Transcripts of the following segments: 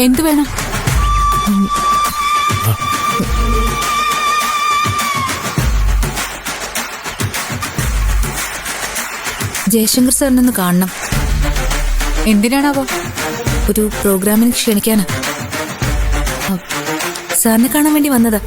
എന്തു വേണം? ജയശങ്കർ സാറിനൊന്ന് കാണണം. എന്തിനാണാവോ? ഒരു പ്രോഗ്രാമിന് ക്ഷണിക്കാനാ. സാറിനെ കാണാൻ വേണ്ടി വന്നതാ.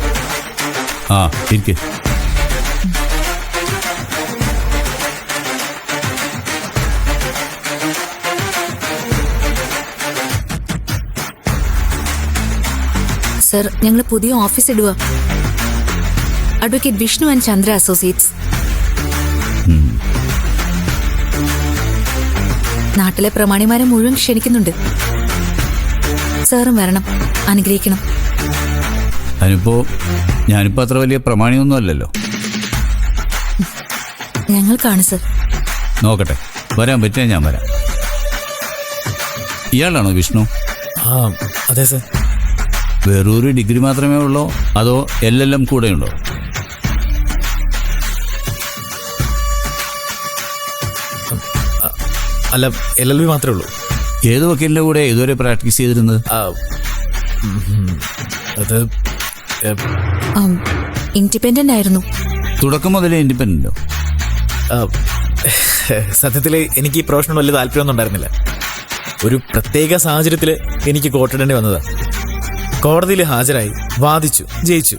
സർ, ഞങ്ങൾ പുതിയ ഓഫീസ് ഇടുക. Advocate Vishnu and Chandra associates. നാട്ടിലെ പ്രമാണിമാരെ മുഴുവൻ ക്ഷണിക്കുന്നുണ്ട്. സാറും വരണം, അനുഗ്രഹിക്കണം. ഞാനിപ്പോ അത്ര വലിയ പ്രമാണിയൊന്നും അല്ലല്ലോ. ഞങ്ങൾക്കാണ് സർ. നോക്കട്ടെ, വരാൻ പറ്റിയാ ഞാൻ വരാം. ഇയാളാണോ വിഷ്ണു? അതെ സർ. വേറൊരു ഡിഗ്രി മാത്രമേ ഉള്ളോ അതോ LLM കൂടെ ഉണ്ടോ? അല്ല, LLB മാത്രമേ ഉള്ളൂ. ഏത് വക്കീലിന്റെ കൂടെ ഇതുവരെ പ്രാക്ടീസ് ചെയ്തിരുന്നത്? അത് ഇൻഡിപെൻഡന്റ് ആയിരുന്നു. തുടക്കം മുതലേ ഇൻഡിപെൻഡന്റോ? സത്യത്തിൽ എനിക്ക് ഈ പ്രൊഫഷനോട് വലിയ താല്പര്യമൊന്നും ഉണ്ടായിരുന്നില്ല. ഒരു പ്രത്യേക സാഹചര്യത്തിൽ എനിക്ക് കോർട്ടിടേണ്ടി വന്നതാ. കോടതിയിൽ ഹാജരായി, വാദിച്ചു, ജയിച്ചു.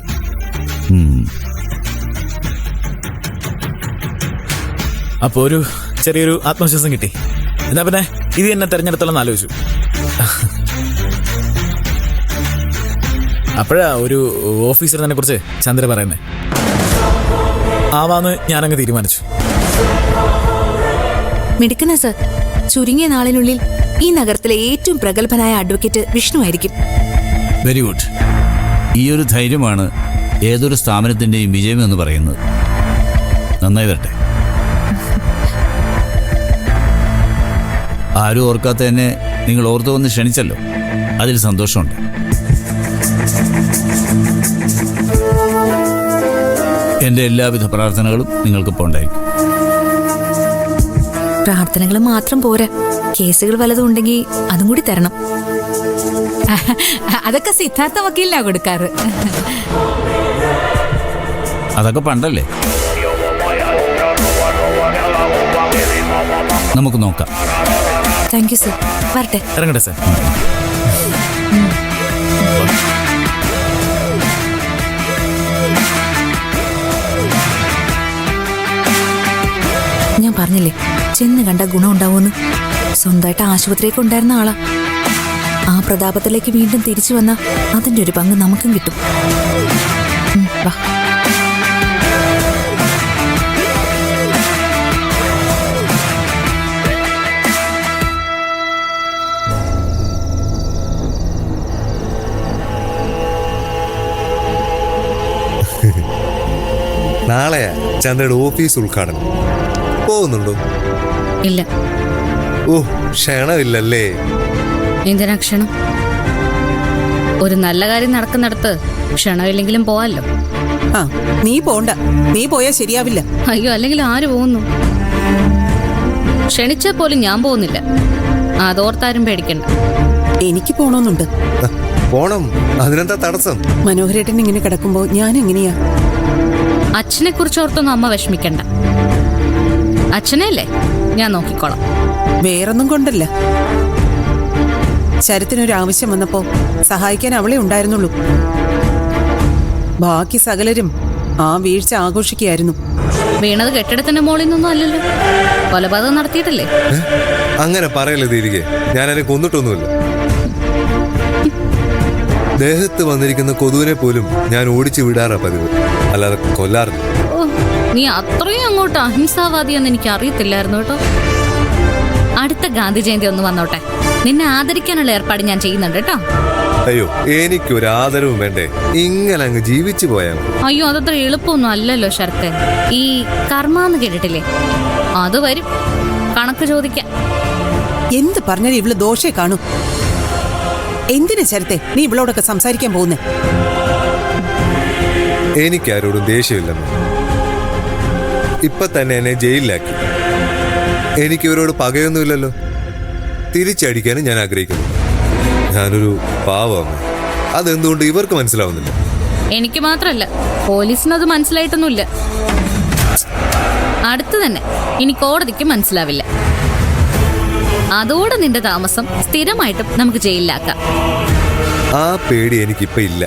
അപ്പോൾ ഒരു ചെറിയൊരു ആത്മവിശ്വാസം കിട്ടി. എന്നാ പിന്നെ ഇത് എന്നെ തെരഞ്ഞെടുത്തോളം ആലോചിച്ചു. അപ്പോഴാ ഒരു ഓഫീസറിനെ കുറിച്ച് ചന്ദ്ര പറയുന്നേ. ആവാന്ന് ഞാനങ്ങ് തീരുമാനിച്ചു. മിടുക്കന സർ. ചുരുങ്ങിയ നാളിനുള്ളിൽ ഈ നഗരത്തിലെ ഏറ്റവും പ്രഗത്ഭനായ അഡ്വക്കേറ്റ് വിഷ്ണു ആയിരിക്കും. Very good. ഈ ഒരു ധൈര്യമാണ് ഏതൊരു സ്ഥാപനത്തിന്റെയും വിജയം എന്ന് പറയുന്നത്. നന്നായി വരട്ടെ. ആരും ഓർക്കാത്ത എന്നെ നിങ്ങൾ ഓർത്തു വന്ന് ക്ഷണിച്ചല്ലോ, അതിൽ സന്തോഷമുണ്ട്. എൻ്റെ എല്ലാവിധ പ്രാർത്ഥനകളും നിങ്ങൾക്കിപ്പോൾ ഉണ്ടായിരിക്കും. പ്രാർത്ഥനകൾ മാത്രം പോരാ, കേസുകൾ വല്ലതും ഉണ്ടെങ്കിൽ അതും കൂടി തരണം. അതൊക്കെ സിദ്ധാർത്ഥ വക്കീലിനാ കൊടുക്കാറ്. അതൊക്കെ പണ്ടല്ലേ. നമുക്ക് നോക്കാം. Thank you sir. വരട്ടെ. ഇറങ്ങട്ടെ സർ. ഞാൻ പറഞ്ഞില്ലേ, ചെന്ന് കണ്ട ഗുണം ഉണ്ടാവുമെന്ന്. സ്വന്തമായിട്ട് ആശുപത്രിയൊക്കെ ഉണ്ടായിരുന്ന ആളാ. ആ പ്രതാപത്തിലേക്ക് വീണ്ടും തിരിച്ചു വന്ന അതിന്റെ ഒരു പങ്ക് നമുക്കും കിട്ടും. വാ. നാളെയാ ചന്ദ്രയുടെ ഓഫീസ് ഉദ്ഘാടനം. പോകുന്നുണ്ടോ? ഇല്ല. ഓ, ക്ഷണമില്ലല്ലേ? എന്തിനാ ക്ഷണം? ഒരു നല്ല കാര്യം നടക്കുന്നിടത്ത് ക്ഷണമില്ലെങ്കിലും പോവാല്ലോ. നീ പോണ്ട. നീ പോയാ ശരിയാവില്ല. അയ്യോ, അല്ലെങ്കിൽ ആര് പോകുന്നു? ക്ഷണിച്ചാൽ പോലും ഞാൻ പോകുന്നില്ല. അതോർത്താരും പേടിക്കണ്ട. എനിക്ക് പോണമെന്നുണ്ട്. പോണം, അതിനെന്താ തടസ്സം? മനോഹരേട്ടൻ ഇങ്ങനെ കിടക്കുമ്പോ ഞാൻ എങ്ങനെയാ? അച്ഛനെ കുറിച്ച് ഓർത്തൊന്നും അമ്മ വിഷമിക്കണ്ട. അച്ഛനല്ലേ, ഞാൻ നോക്കിക്കോളാം. വേറൊന്നും കൊണ്ടല്ല, ശരത്തിനൊരു ആവശ്യം വന്നപ്പോ സഹായിക്കാൻ അവളെ ഉണ്ടായിരുന്നുള്ളൂ. ബാക്കി സകലരും ആ വീഴ്ച ആഘോഷിക്കുകയായിരുന്നു. വീണത് കെട്ടിടത്തിന്റെ മുകളിൽ നിന്നൊന്നും അല്ലല്ലോ, കൊലപാതകം നടത്തിയിട്ടല്ലേ? അങ്ങനെ പറയല്ലേ തിരികെ. ഞാനതിനെ കൊന്നിട്ടൊന്നുമില്ല. ദേഹത്ത് വന്നിരിക്കുന്ന കൊതുവിനെ പോലും ഞാൻ ഓടിച്ചു വിടാറാ പതിവ്, അല്ലാതെ കൊല്ലാറില്ല. ഓ, നീ അത്രയും അങ്ങോട്ട് അഹിംസാവാദിയെന്ന് എനിക്ക് അറിയത്തില്ലായിരുന്നു കേട്ടോ. അടുത്ത ഗാന്ധി ജയന്തി ഒന്ന് വന്നോട്ടെ, നിന്നെ ആദരിക്കാനുള്ള ഏർപ്പാട് ഞാൻ ചെയ്യുന്നുണ്ട് കേട്ടോ. അയ്യോ, എനിക്കൊരു ആദരവും വേണ്ടേ? ഇങ്ങനെ അങ്ങ് ജീവിച്ചു പോയാ. അയ്യോ, അതത്ര എളുപ്പമൊന്നും അല്ലല്ലോ ശരത്തെ. ഈ കർമാന്ന് കേട്ടിട്ടില്ലേ? അത് വരും, കണക്ക് ചോദിക്കാം. എന്ത് പറഞ്ഞാലും ഇവള് ദോഷേ കാണും. എന്തിനാ ശരത്തെ നീ ഇവളോടൊക്കെ സംസാരിക്കാൻ പോകുന്നേ? എനിക്കാരോടും ദേഷ്യമില്ലെന്ന്. ഇപ്പൊ തന്നെ എന്നെ ജയിലിലാക്കി. എനിക്ക് ഇവരോട് പകയൊന്നുമില്ലല്ലോ. തിരിച്ചടിക്കാനും ഞാൻ ആഗ്രഹിക്കുന്നു. ഞാനൊരു പാവം. അതെന്തുകൊണ്ട് ഇവർക്ക് മനസ്സിലാവുന്നില്ല? എനിക്ക് മാത്രല്ല, പോലീസിനത് മനസ്സിലായിട്ടൊന്നുമില്ല. അടുത്ത് തന്നെ ഇനി കോടതിക്ക് മനസ്സിലാവില്ല. അതോടെ നിന്റെ താമസം സ്ഥിരമായിട്ടും നമുക്ക് ജയിലിലാക്കാം. ആ പേടി എനിക്കിപ്പോ ഇല്ല.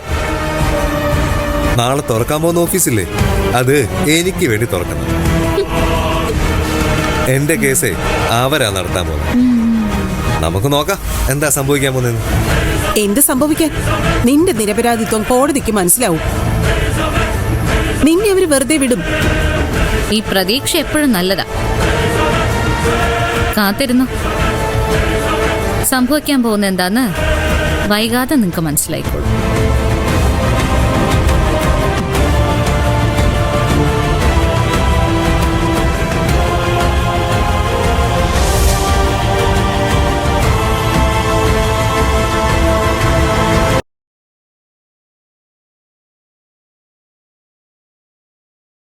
നാളെ തുറക്കാൻ പോകുന്ന ഓഫീസില്ലേ, അത് എനിക്ക് വേണ്ടി തുറക്കണം. എന്റെ കേസേ അവരാ നടത്താൻ പോകുന്നത്. നമുക്ക് നോക്കാം എന്താ സംഭവിക്കാൻ പോകുന്നതെന്ന്. എന്ത് സംഭവിക്കാൻ? നിന്റെ നിരപരാധിത്വം കോടതിക്ക് മനസ്സിലാവും. നിന്നെ അവര് വെറുതെ വിടും. ഈ പ്രതീക്ഷ എപ്പോഴും നല്ലതാ. കാത്തിരുന്നു. സംഭവിക്കാൻ പോകുന്ന എന്താന്ന് വൈകാതെ നിങ്ങക്ക് മനസ്സിലായിക്കോളും.